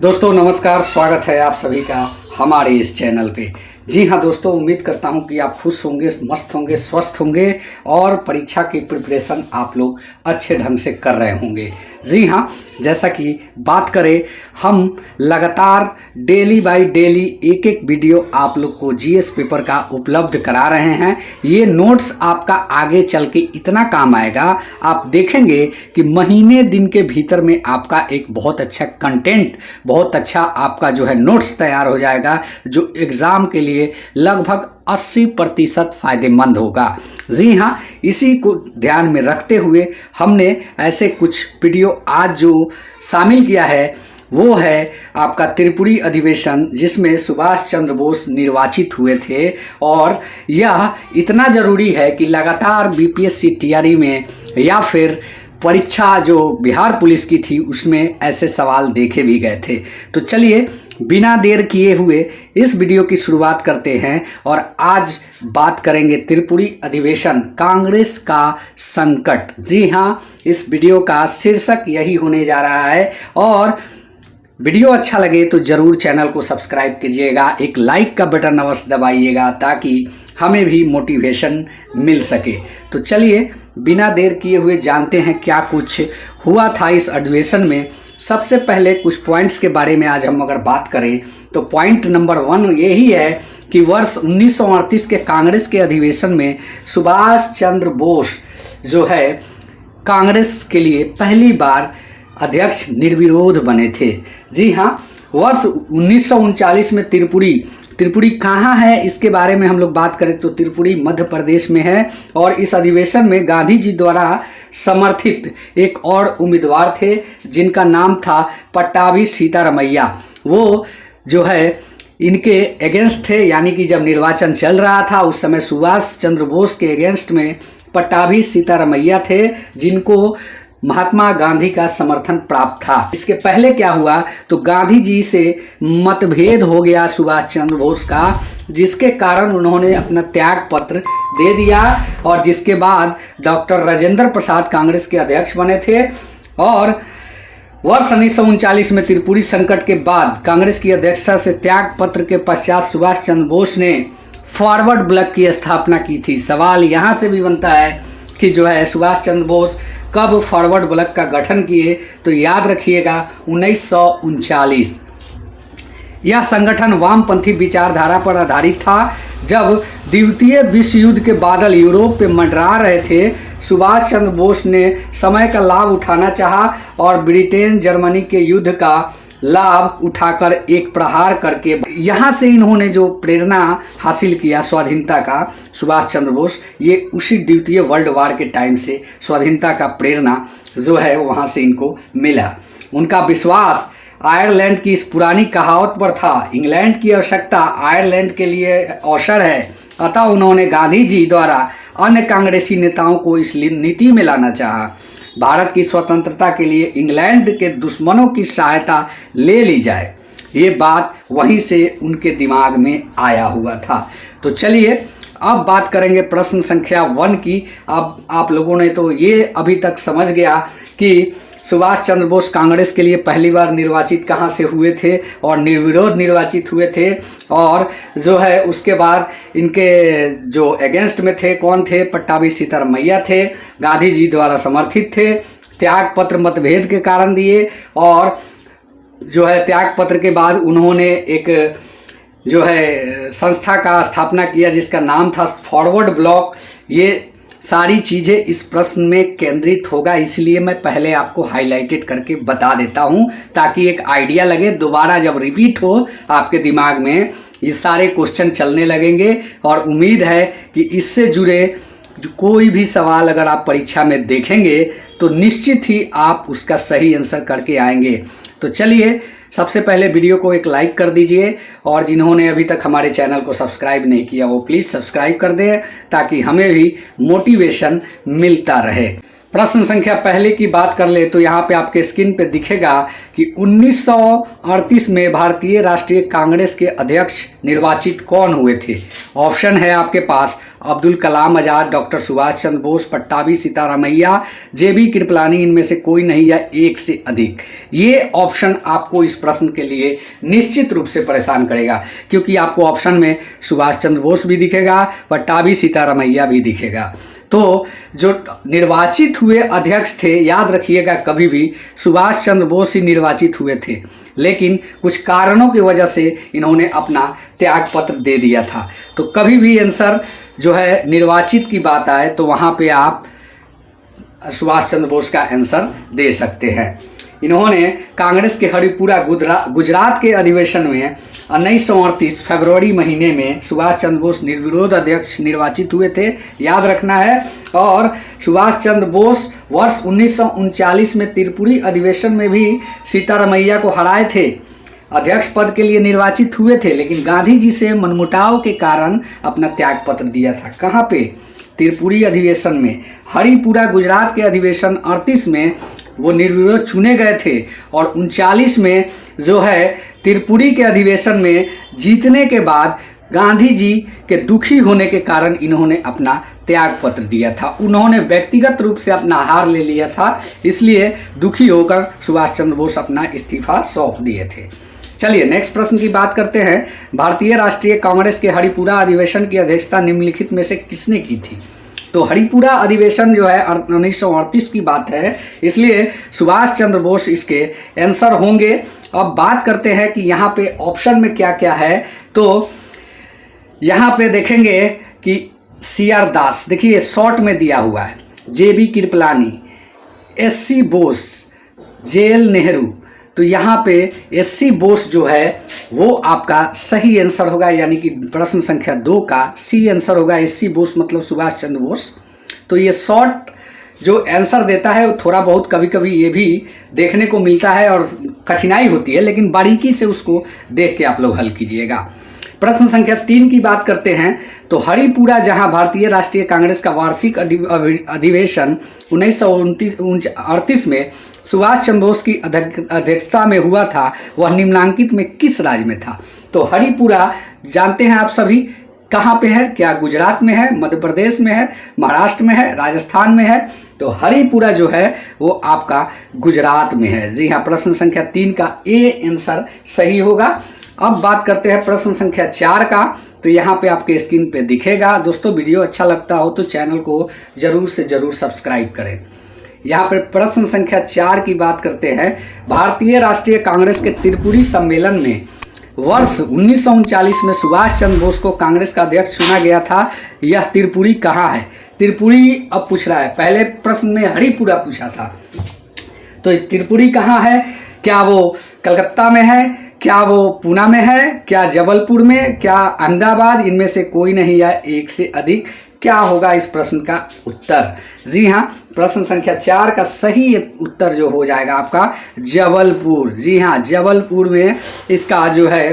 दोस्तों नमस्कार, स्वागत है आप सभी का हमारे इस चैनल पे। जी हाँ दोस्तों, उम्मीद करता हूँ कि आप खुश होंगे, मस्त होंगे, स्वस्थ होंगे और परीक्षा की प्रिपरेशन आप लोग अच्छे ढंग से कर रहे होंगे। जी हाँ, जैसा कि बात करें, हम लगातार डेली बाय डेली एक एक वीडियो आप लोग को जीएस पेपर का उपलब्ध करा रहे हैं। ये नोट्स आपका आगे चल के इतना काम आएगा, आप देखेंगे कि महीने दिन के भीतर में आपका एक बहुत अच्छा कंटेंट, बहुत अच्छा आपका जो है नोट्स तैयार हो जाएगा, जो एग्ज़ाम के लिए लगभग 80% फ़ायदेमंद होगा। जी हाँ, इसी को ध्यान में रखते हुए हमने ऐसे कुछ वीडियो आज जो शामिल किया है वो है आपका त्रिपुरी अधिवेशन, जिसमें सुभाष चंद्र बोस निर्वाचित हुए थे। और यह इतना ज़रूरी है कि लगातार बीपीएससी टीआरई में या फिर परीक्षा जो बिहार पुलिस की थी उसमें ऐसे सवाल देखे भी गए थे। तो चलिए बिना देर किए हुए इस वीडियो की शुरुआत करते हैं और आज बात करेंगे त्रिपुरी अधिवेशन, कांग्रेस का संकट। जी हाँ, इस वीडियो का शीर्षक यही होने जा रहा है। और वीडियो अच्छा लगे तो ज़रूर चैनल को सब्सक्राइब कीजिएगा, एक लाइक का बटन अवश्य दबाइएगा ताकि हमें भी मोटिवेशन मिल सके। तो चलिए बिना देर किए हुए जानते हैं क्या कुछ हुआ था इस अधिवेशन में। सबसे पहले कुछ पॉइंट्स के बारे में आज हम अगर बात करें तो पॉइंट नंबर 1 यही है कि वर्ष 1938 के कांग्रेस के अधिवेशन में सुभाष चंद्र बोस जो है कांग्रेस के लिए पहली बार अध्यक्ष निर्विरोध बने थे। जी हाँ, वर्ष 1939 में त्रिपुरी कहाँ है इसके बारे में हम लोग बात करें तो त्रिपुरी मध्य प्रदेश में है। और इस अधिवेशन में गांधी जी द्वारा समर्थित एक और उम्मीदवार थे जिनका नाम था पट्टाभी सीतारमैया। वो जो है इनके अगेंस्ट थे, यानी कि जब निर्वाचन चल रहा था उस समय सुभाष चंद्र बोस के अगेंस्ट में पट्टाभी सीतारमैया थे, जिनको महात्मा गांधी का समर्थन प्राप्त था। इसके पहले क्या हुआ तो गांधी जी से मतभेद हो गया सुभाष चंद्र बोस का, जिसके कारण उन्होंने अपना त्याग पत्र दे दिया और जिसके बाद डॉक्टर राजेंद्र प्रसाद कांग्रेस के अध्यक्ष बने थे। और वर्ष 1939 में त्रिपुरी संकट के बाद कांग्रेस की अध्यक्षता से त्याग पत्र के पश्चात सुभाष चंद्र बोस ने फॉरवर्ड ब्लॉक की स्थापना की थी। सवाल यहाँ से भी बनता है कि जो है सुभाष चंद्र बोस कब फॉरवर्ड ब्लॉक का गठन किए, तो याद रखिएगा 1939। यह संगठन वामपंथी विचारधारा पर आधारित था। जब द्वितीय विश्व युद्ध के बादल यूरोप पे मंडरा रहे थे, सुभाष चंद्र बोस ने समय का लाभ उठाना चाहा और ब्रिटेन जर्मनी के युद्ध का लाभ उठाकर एक प्रहार करके यहाँ से इन्होंने जो प्रेरणा हासिल किया स्वाधीनता का, सुभाष चंद्र बोस, ये उसी द्वितीय वर्ल्ड वार के टाइम से स्वाधीनता का प्रेरणा जो है वहाँ से इनको मिला। उनका विश्वास आयरलैंड की इस पुरानी कहावत पर था, इंग्लैंड की आवश्यकता आयरलैंड के लिए अवसर है। अतः उन्होंने गांधी जी द्वारा अन्य कांग्रेसी नेताओं को इस नीति में लाना चाहा। भारत की स्वतंत्रता के लिए इंग्लैंड के दुश्मनों की सहायता ले ली जाए, ये बात वहीं से उनके दिमाग में आया हुआ था। तो चलिए अब बात करेंगे प्रश्न संख्या 1 की। अब आप लोगों ने तो ये अभी तक समझ गया कि सुभाष चंद्र बोस कांग्रेस के लिए पहली बार निर्वाचित कहाँ से हुए थे और निर्विरोध निर्वाचित हुए थे। और जो है उसके बाद इनके जो अगेंस्ट में थे कौन थे, पट्टाभी सीतारमैया थे, गांधी जी द्वारा समर्थित थे, त्याग पत्र मतभेद के कारण दिए और जो है त्याग पत्र के बाद उन्होंने एक जो है संस्था का स्थापना किया जिसका नाम था फॉरवर्ड ब्लॉक। ये सारी चीज़ें इस प्रश्न में केंद्रित होगा, इसलिए मैं पहले आपको हाईलाइटेड करके बता देता हूं ताकि एक आइडिया लगे। दोबारा जब रिपीट हो आपके दिमाग में ये सारे क्वेश्चन चलने लगेंगे और उम्मीद है कि इससे जुड़े जो कोई भी सवाल अगर आप परीक्षा में देखेंगे तो निश्चित ही आप उसका सही आंसर करके आएंगे। तो चलिए सबसे पहले वीडियो को एक लाइक कर दीजिए और जिन्होंने अभी तक हमारे चैनल को सब्सक्राइब नहीं किया वो प्लीज़ सब्सक्राइब कर दें ताकि हमें भी मोटिवेशन मिलता रहे। प्रश्न संख्या पहले की बात कर ले तो यहाँ पे आपके स्क्रीन पे दिखेगा कि 1938 में भारतीय राष्ट्रीय कांग्रेस के अध्यक्ष निर्वाचित कौन हुए थे। ऑप्शन है आपके पास अब्दुल कलाम आज़ाद, डॉक्टर सुभाष चंद्र बोस, पट्टाभी सीतारामैया, जेबी कृपलानी, इनमें से कोई नहीं या एक से अधिक। ये ऑप्शन आपको इस प्रश्न के लिए निश्चित रूप से परेशान करेगा, क्योंकि आपको ऑप्शन में सुभाष चंद्र बोस भी दिखेगा, पट्टाभी सीतारामैया भी दिखेगा। तो जो निर्वाचित हुए अध्यक्ष थे, याद रखिएगा कभी भी सुभाष चंद्र बोस ही निर्वाचित हुए थे, लेकिन कुछ कारणों की वजह से इन्होंने अपना त्याग पत्र दे दिया था। तो कभी भी आंसर जो है निर्वाचित की बात आए तो वहाँ पे आप सुभाष चंद्र बोस का आंसर दे सकते हैं। इन्होंने कांग्रेस के हरिपुरा गुजरात के अधिवेशन में 1938 फरवरी महीने में सुभाष चंद्र बोस निर्विरोध अध्यक्ष निर्वाचित हुए थे, याद रखना है। और सुभाष चंद्र बोस वर्ष 1939 में त्रिपुरी अधिवेशन में भी सीतारामैया को हराए थे, अध्यक्ष पद के लिए निर्वाचित हुए थे, लेकिन गांधी जी से मनमुटाव के कारण अपना त्याग पत्र दिया था। कहाँ पे? त्रिपुरी अधिवेशन में। हरिपुरा गुजरात के अधिवेशन 38 में वो निर्विरोध चुने गए थे और 39 में जो है त्रिपुरी के अधिवेशन में जीतने के बाद गांधी जी के दुखी होने के कारण इन्होंने अपना त्याग पत्र दिया था। उन्होंने व्यक्तिगत रूप से अपना हार ले लिया था, इसलिए दुखी होकर सुभाष चंद्र बोस अपना इस्तीफा सौंप दिए थे। चलिए नेक्स्ट प्रश्न की बात करते हैं। भारतीय राष्ट्रीय कांग्रेस के हरिपुरा अधिवेशन की अध्यक्षता निम्नलिखित में से किसने की थी? तो हरिपुरा अधिवेशन जो है 1938 की बात है, इसलिए सुभाष चंद्र बोस इसके आंसर होंगे। अब बात करते हैं कि यहाँ पे ऑप्शन में क्या क्या है। तो यहाँ पे देखेंगे कि CR दास, देखिए शॉर्ट में दिया हुआ है, JB Kripalani, SC Bose, JL Nehru. तो यहाँ पे SC बोस जो है वो आपका सही आंसर होगा, यानी कि प्रश्न संख्या 2 का C आंसर होगा। SC बोस मतलब सुभाष चंद्र बोस। तो ये शॉर्ट जो आंसर देता है वो थोड़ा बहुत कभी कभी ये भी देखने को मिलता है और कठिनाई होती है, लेकिन बारीकी से उसको देख के आप लोग हल कीजिएगा। प्रश्न संख्या 3 की बात करते हैं। तो हरिपुरा जहां भारतीय राष्ट्रीय कांग्रेस का वार्षिक अधिवेशन 1938 में सुभाष चंद्र बोस की अध्यक्षता में हुआ था, वह निम्नलिखित में किस राज्य में था? तो हरिपुरा जानते हैं आप सभी कहाँ पे है? क्या गुजरात में है, मध्य प्रदेश में है, महाराष्ट्र में है, राजस्थान में है? तो हरिपुरा जो है वो आपका गुजरात में है। जी हाँ, प्रश्न संख्या 3 का A आंसर सही होगा। अब बात करते हैं प्रश्न संख्या 4 का। तो यहाँ पे आपके स्क्रीन पे दिखेगा। दोस्तों वीडियो अच्छा लगता हो तो चैनल को ज़रूर से ज़रूर सब्सक्राइब करें। यहाँ पे प्रश्न संख्या 4 की बात करते हैं। भारतीय राष्ट्रीय कांग्रेस के त्रिपुरी सम्मेलन में वर्ष 1939 में सुभाष चंद्र बोस को कांग्रेस का अध्यक्ष चुना गया था। यह त्रिपुरी कहाँ है? त्रिपुरी अब पूछ रहा है, पहले प्रश्न में हरिपुरा पूछा था। तो त्रिपुरी कहाँ है? क्या वो कलकत्ता में है, क्या वो पूना में है, क्या जबलपुर में, क्या अहमदाबाद? इनमें से कोई नहीं या एक से अधिक। क्या होगा इस प्रश्न का उत्तर? जी हाँ, प्रश्न संख्या 4 का सही उत्तर जो हो जाएगा आपका जबलपुर। जी हाँ, जबलपुर में इसका जो है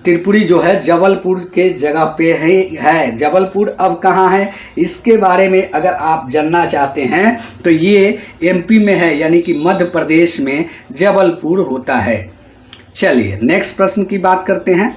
त्रिपुरी जो है जबलपुर के जगह पे है। जबलपुर अब कहाँ है इसके बारे में अगर आप जानना चाहते हैं तो ये MP में है, यानी कि मध्य प्रदेश में जबलपुर होता है। चलिए नेक्स्ट प्रश्न की बात करते हैं।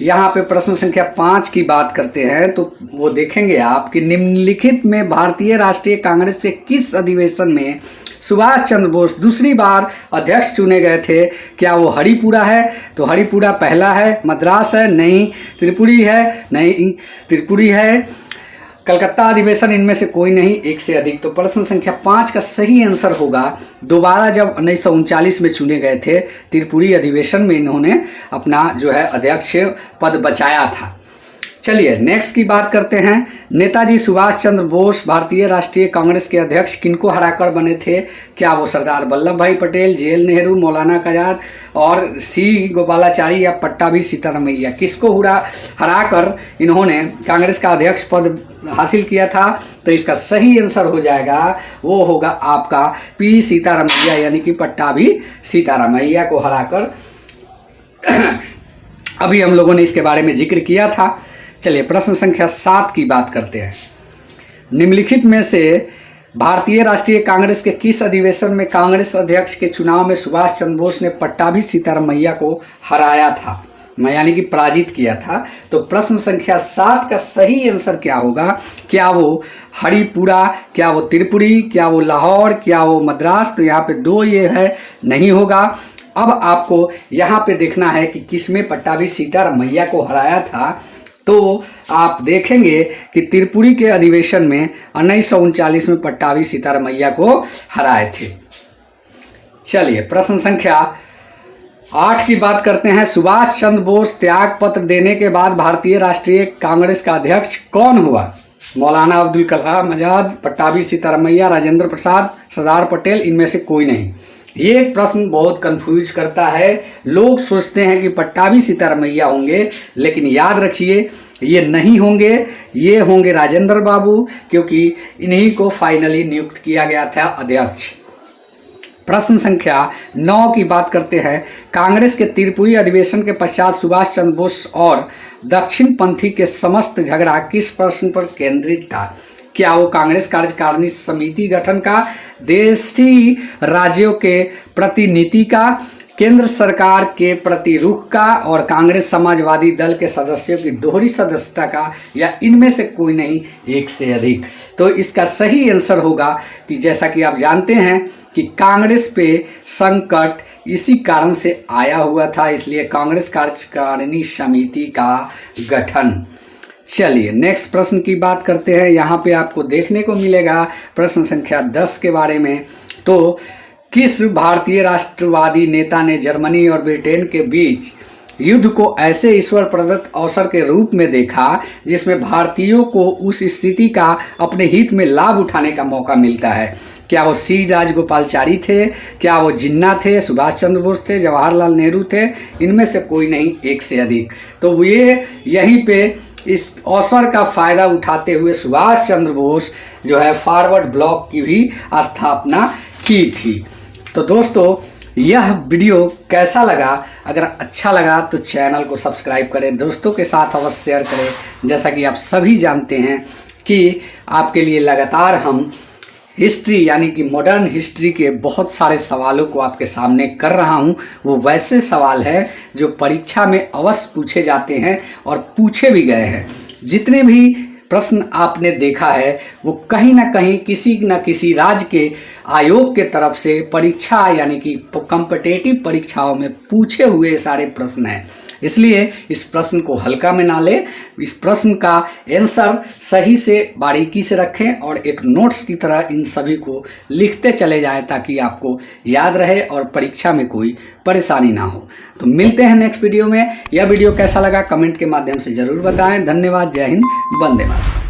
यहाँ पे प्रश्न संख्या 5 की बात करते हैं। तो वो देखेंगे आप कि निम्नलिखित में भारतीय राष्ट्रीय कांग्रेस के किस अधिवेशन में सुभाष चंद्र बोस दूसरी बार अध्यक्ष चुने गए थे? क्या वो हरिपुरा है? तो हरिपुरा पहला है। मद्रास है? नहीं। त्रिपुरी है? नहीं। त्रिपुरी है। कलकत्ता अधिवेशन? इनमें से कोई नहीं, एक से अधिक। तो प्रश्न संख्या 5 का सही आंसर होगा दोबारा जब 1939 में चुने गए थे त्रिपुरी अधिवेशन में इन्होंने अपना जो है अध्यक्ष पद बचाया था। चलिए नेक्स्ट की बात करते हैं। नेताजी सुभाष चंद्र बोस भारतीय राष्ट्रीय कांग्रेस के अध्यक्ष किनको हराकर बने थे? क्या वो सरदार वल्लभ भाई पटेल, JL नेहरू, मौलाना आजाद और C गोपालाचारी या पट्टाभी सीतारामैया? किसको हराकर इन्होंने कांग्रेस का अध्यक्ष पद हासिल किया था? तो इसका सही आंसर हो जाएगा, वो होगा आपका P सीतारामैया, यानी कि पट्टाभी सीतारामैया को हराकर अभी हम लोगों ने इसके बारे में जिक्र किया था। चलिए प्रश्न संख्या 7 की बात करते हैं। निम्नलिखित में से भारतीय राष्ट्रीय कांग्रेस के किस अधिवेशन में कांग्रेस अध्यक्ष के चुनाव में सुभाष चंद्र बोस ने पट्टाभी सीतारामैया को हराया था, यानी कि पराजित किया था? तो प्रश्न संख्या 7 का सही आंसर क्या होगा? क्या वो हरिपुरा, क्या वो त्रिपुरी, क्या वो लाहौर, क्या वो मद्रास? तो यहाँ पे 2 ये है, नहीं होगा। अब आपको यहाँ पे देखना है कि किसमें पट्टाभी सीतारामैया को हराया था। तो आप देखेंगे कि त्रिपुरी के अधिवेशन में 1939 में पट्टाभी सीतारामैया को हराए थे। चलिए प्रश्न संख्या 8 की बात करते हैं। सुभाष चंद्र बोस त्याग पत्र देने के बाद भारतीय राष्ट्रीय कांग्रेस का अध्यक्ष कौन हुआ? मौलाना अब्दुल कलाम आजाद, पट्टाभी सीतारामैया, राजेंद्र प्रसाद, सरदार पटेल, इनमें से कोई नहीं। ये प्रश्न बहुत कंफ्यूज करता है। लोग सोचते हैं कि पट्टाभी सीतारामैया होंगे, लेकिन याद रखिए ये नहीं होंगे, ये होंगे राजेंद्र बाबू, क्योंकि इन्हीं को फाइनली नियुक्त किया गया था अध्यक्ष। प्रश्न संख्या 9 की बात करते हैं। कांग्रेस के त्रिपुरी अधिवेशन के पश्चात सुभाष चंद्र बोस और दक्षिणपंथी के समस्त झगड़ा किस प्रश्न पर केंद्रित था? क्या वो कांग्रेस कार्यकारिणी समिति गठन का, देशी राज्यों के प्रति नीति का, केंद्र सरकार के प्रति रुख का, और कांग्रेस समाजवादी दल के सदस्यों की दोहरी सदस्यता का, या इनमें से कोई नहीं, एक से अधिक? तो इसका सही आंसर होगा कि जैसा कि आप जानते हैं कि कांग्रेस पे संकट इसी कारण से आया हुआ था, इसलिए कांग्रेस कार्यकारिणी समिति का गठन। चलिए नेक्स्ट प्रश्न की बात करते हैं। यहाँ पे आपको देखने को मिलेगा प्रश्न संख्या 10 के बारे में। तो किस भारतीय राष्ट्रवादी नेता ने जर्मनी और ब्रिटेन के बीच युद्ध को ऐसे ईश्वर प्रदत्त अवसर के रूप में देखा जिसमें भारतीयों को उस स्थिति का अपने हित में लाभ उठाने का मौका मिलता है? क्या वो सी राजगोपालचारी थे, क्या वो जिन्ना थे, सुभाष चंद्र बोस थे, जवाहरलाल नेहरू थे? इनमें से कोई नहीं, एक से अधिक। तो ये यहीं पे इस अवसर का फायदा उठाते हुए सुभाष चंद्र बोस जो है फॉरवर्ड ब्लॉक की भी स्थापना की थी। तो दोस्तों यह वीडियो कैसा लगा? अगर अच्छा लगा तो चैनल को सब्सक्राइब करें, दोस्तों के साथ अवश्य शेयर करें। जैसा कि आप सभी जानते हैं कि आपके लिए लगातार हम हिस्ट्री यानी कि मॉडर्न हिस्ट्री के बहुत सारे सवालों को आपके सामने कर रहा हूं। वो वैसे सवाल हैं जो परीक्षा में अवश्य पूछे जाते हैं और पूछे भी गए हैं। जितने भी प्रश्न आपने देखा है वो कहीं ना कहीं किसी न किसी राज्य के आयोग के तरफ से परीक्षा यानी कि कॉम्पिटिटिव परीक्षाओं में पूछे हुए सारे प्रश्न हैं। इसलिए इस प्रश्न को हल्का में ना लें, इस प्रश्न का आंसर सही से बारीकी से रखें और एक नोट्स की तरह इन सभी को लिखते चले जाएं ताकि आपको याद रहे और परीक्षा में कोई परेशानी ना हो। तो मिलते हैं नेक्स्ट वीडियो में। यह वीडियो कैसा लगा कमेंट के माध्यम से ज़रूर बताएं। धन्यवाद। जय हिंद। वंदे मातरम।